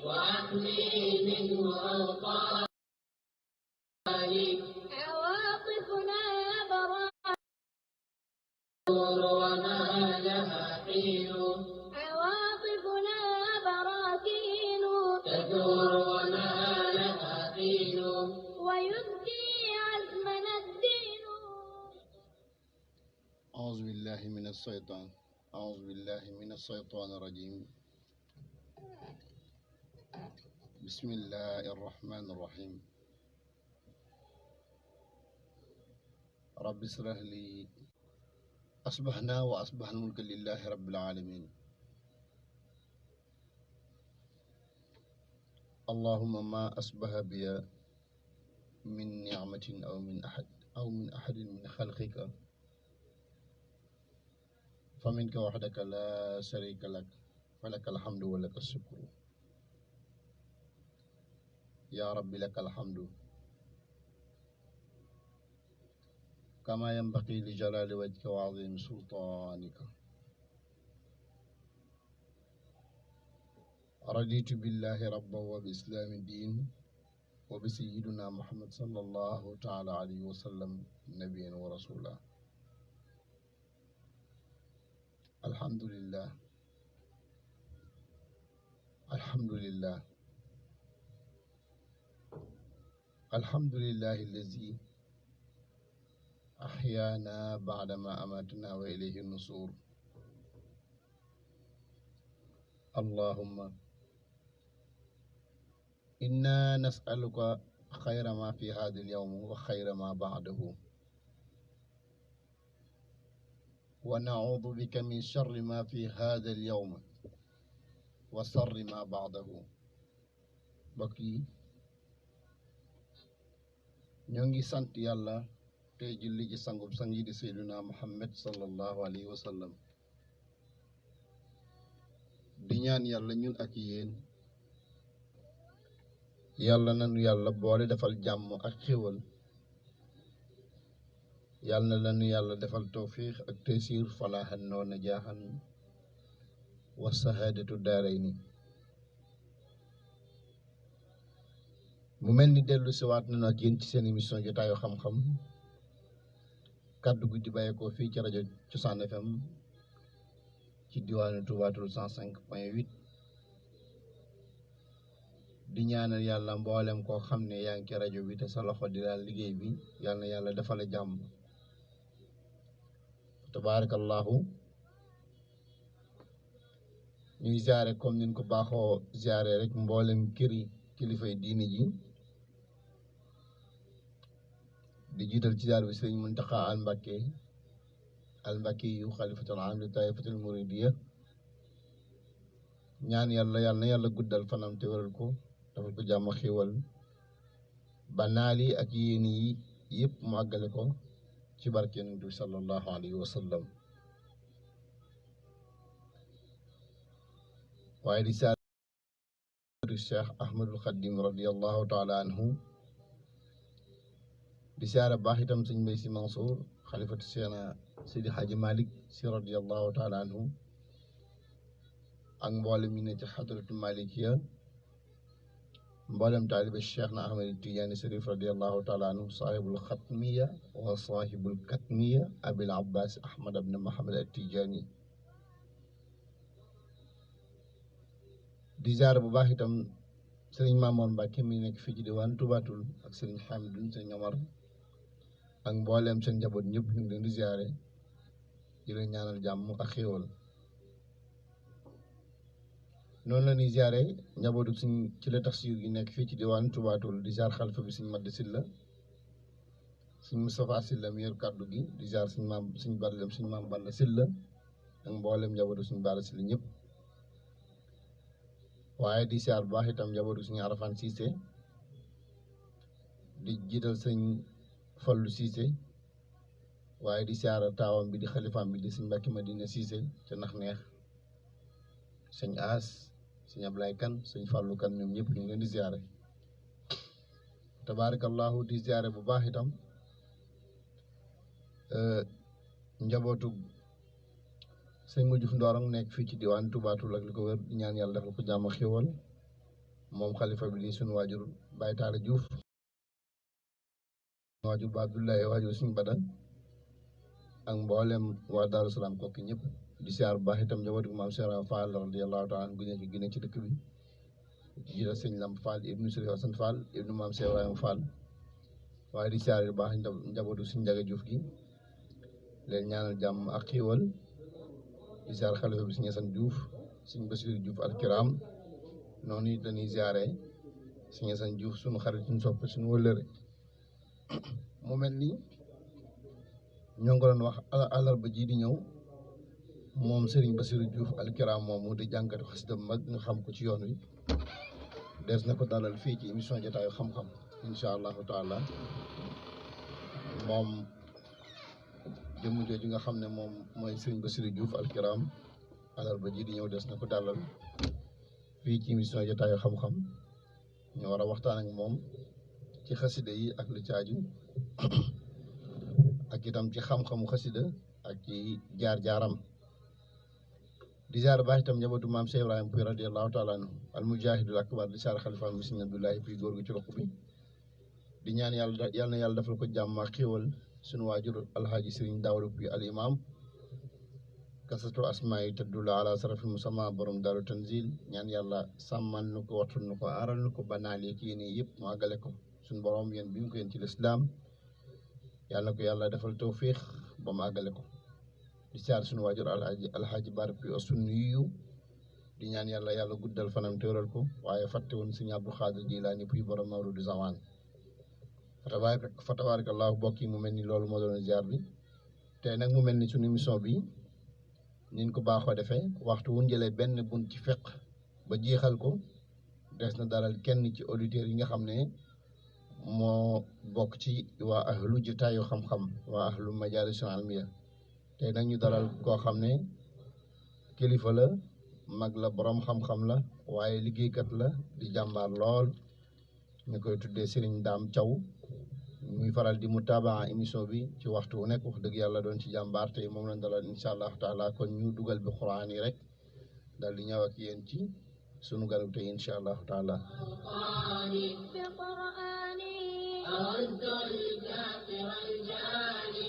وأحمي منه أوطاني. عواطفنا براء وما لها حين. عواطفنا براكين تدور وما لها حين. ويبدي عزمنا الدين. أعوذ بالله من الشيطان الرجيم. بسم الله الرحمن الرحيم. رب اشرح لي. أصبحنا وأصبح الملك لله رب العالمين. اللهم ما أصبح بي من نعمة أو من أحد من خلقك فمنك وحدك لا شريك لك، فلك الحمد ولك الشكر. يا رب لك الحمد كما ينبغي لجلال وجهك وعظيم سلطانك. رضيت بالله ربا وبإسلام دين وبسيدنا محمد صلى الله تعالى عليه وسلم نبيا ورسولا. الحمد لله الحمد لله الحمد لله الذي أحيانا بعدما أماتنا وإليه النشور. اللهم إنا نسألك خير ما في هذا اليوم وخير ما بعده، ونعوذ بك من شر ما في هذا اليوم وشر ما بعده. بكي ñongi sant yàlla tey julli ci sangub sang yi di seyduna muhammad sallallahu alayhi wa sallam. di ñaan yàlla ñun ak yéen yàlla nanu yàlla boole defal jàmm ak xéwal. yàlla nanu yàlla defal tawfiq ak taysir falaahan noo najaahan wa sahaadatu daarayni. mu mel ni dellu siwaat nañu ak yéen ci seen émission jotaayu xam-xam, kàddu gu di bàyyeekoo fii ci rajo Cosaan FM ci diwaanu Touba Toul 105.8. di ñaanal yàlla mboolem koo xam ne yaa ngi ci rajo bi te sa loxo di daal liggéey bi, yàlla na yàlla defal la jàmm. tabaarakallahu ñuy ziare comme niñ ko baaxoo ziare rek mboolem këri kilifay diini ji. di jiital ci ziar bi sëriñ Muntaxa al Mbàkke yu xalifatul aam li taifatul muridiya. ñaan yàlla na yàlla guddal fanam te wéral ko, dafa ko jàmm xiiwal ba naal yi ak yéen yi yëpp mu àggale ko ci barke Yonent bi sallallahu alayhi wa sallam. waaye di ziar Cheikh Ahmadul Xadim radiallahu taala anhu. di siyaare baax itam sëñ Mbay Si Mansour xalifatu Seexna Seydi Xaaji Malik Si radiallahu taala anhu, ak mboolem mi ne ci xadratu malikiya, mboolem taalibe Cheikhna Ahmad Tijaani Sharif radiallahu taala anhu, saahibul xatmiya wa saahibul katmiya abil abbas ahmad ibn Muhammad at Tijaani. di siyaare bu baax itam sëriñ Maamoor Mbàkke mi nekk fii ci diwaan Touba Toul ak sëriñ Xamidun sëriñ Omar ak mbooleem seen njaboot ñëpp ñu ngi leen di ziare di leen ñaanal jàmm ak xéewal. noonu la ñuy ziare njabootu suñ ci la tafsir yi nekk fii ci diwaan Touba Toul di ziar xalifa bi suñ Madd Silla, suñ Moustapha Silla mi yor kàddu gi, di ziar suñ maam Balla Silla ak mbooleem njabootu suñ Baara Silla ñëpp. waaye di ziar bu baax itam njabootu suñu Arafaan Siise, di jiital sëñ Fallu Siise, waaye di ziar taawam bi di xalifaam bi di sëñ Mbàkke Madina Siise ca nax neex, sëñ Aas, sëñ Ablaay Kan, sëñ Fallu Kan, ñoom ñëpp ñu ngi leen di ziare. tabaarakallahu di ziare bu baax itam njabootu sëñ Mujuf Ndorong nekk fii ci diwaan Touba Toul ak li ko wér di ñaan yàlla defal ko jàmm xéwal moom xalifa bi di suñu waajur Baye Talla Diouf waajur ba Abdoulaye waajur suñu Bada ak mboolem waa Daaru Salaam kokki ñëpp di siyaar bu baax itam njabootu maam Cheikh Fall radiyallahu taala anhu gu nekk ci dëkk bi jiital sëñ Lamp Fall ibnu Sëriñ Hasan Fall ibnu maam Cheikh Ibrahima Fall waaye di siyaar bu baax njabootu suñu Njaga Diouf gi leen ñaanal jàmm ak xiiwal di siyaar xalifa bi suñu Hasan Diouf suñu Basiru Diouf alkiram noonu it dañuy siyaare suñu Hasan Diouf suñu xarit suñu sopp suñu wëllëre mu mel ni ñoo ngi ko doon wax àllarba ji di ñëw moom Serigne Bassirou Diouf alkiram moom mu di jànkatu xasida mag nga xam ko ci yoon wi des na ko dalal fii ci émission jotaayu xam-xam incha allahu taala moom jëmm jooju nga xam ne moom mooy Serigne Bassirou Diouf alkiram àllarba ji di ñëw des na ko dalal fii ci émission jotaayu xam-xam ñu war a waxtaan ak moom ci xasida yi ak lu caaju ak itam ci xam-xamu xasida ak ci jaar-jaaram di jaar baax itam njabootu maam Cheikh Ibrahima Pouye radiyallahu taala anhu al mujahidul akbar di saar xalifa bi sëñ Abdoulaye Pouye góor gu ci roq bi di ñaan yàlla na yàlla defal ko jàmm ak xéewal suñu waajur alhaaji Sëriñ Daawda Pouye al imam kasatu asmaa yi tëddula ala sarafi musamma borom daaru tanzil ñaan yàlla sàmmal nu ko wattul nu ko aaral nu ko banaal yeeg yéene yëpp mu àggale ko suñu borom yéen bi mu ko yéen ci lislaam yàlla na ko yàlla defal tawfiix ba mu àggale ko di saar suñu waajur alhaaji Bara Pouye sunnu yiyu di ñaan yàlla guddal fanam teeral ko waaye fàtte woon Sëriñ Abdou Xaadir Jilaani Pouye borom mawrudu zaman fa tabarakallahu bokk yi mu mel ni loolu moo doon ziar bi tey nag mu mel ni suñu émission bi niñ ko baaxoo defee waxtu wu jëlee benn bunt ci fiq ba jeexal ko des na dalal kenn ci auditeurs yi nga xam ne moo bokk ci waa ahlu jotaayu xam-xam waa ahlu majalisul almiya tey nag ñu dalal koo xam ne kilifa la mag la borom xam-xam la waaye liggéeykat la di jàmbaar lool ñu koy tuddee Serigne Dame Thiaw muy faral di mutaabaa émission bi ci waxtu wu nekk wax dëgg yàlla doon ci jàmbaar tey moom lañ dalal incha allahu taala kon ñu dugal bi xuraan yi rek daal di ñëw ak yéen ci sunu garab tey incha allahu taala بقرآني أرد الكافر الجاني